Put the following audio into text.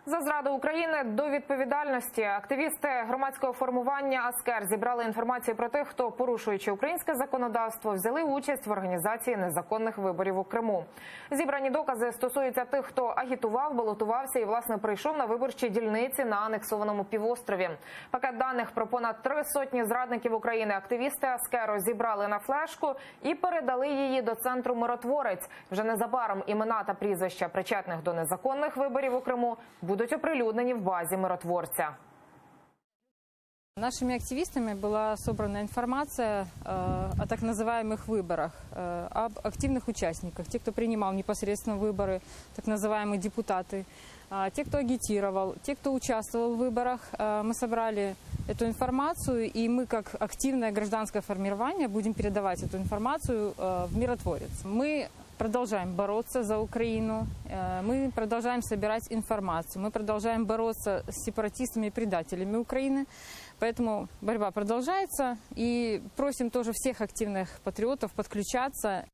За зраду України до відповідальності активісти громадського формування «Аскер» зібрали інформацію про тих, хто, порушуючи українське законодавство, взяли участь в організації незаконних виборів у Криму. Зібрані докази стосуються тих, хто агітував, балотувався і, власне, прийшов на виборчі дільниці на анексованому півострові. Пакет даних про понад 3 сотні зрадників України активісти «Аскеру» зібрали на флешку і передали її до центру «Миротворець». Вже незабаром імена та прізвища причетних до незаконних виборів у Криму будуть оприлюднені в базі миротворця. Нашими активистами была собрана информация о так называемых выборах, об активных участниках, те, кто принимал непосредственно выборы, так называемые депутаты, те, кто агитировал, те, кто участвовал в выборах. Мы собрали эту информацию, и мы, как активное гражданское формирование, будем передавать эту информацию в миротворец. Мы продолжаем бороться за Украину, мы продолжаем собирать информацию, мы продолжаем бороться с сепаратистами и предателями Украины. Поэтому борьба продолжается, и просим тоже всех активных патриотов подключаться.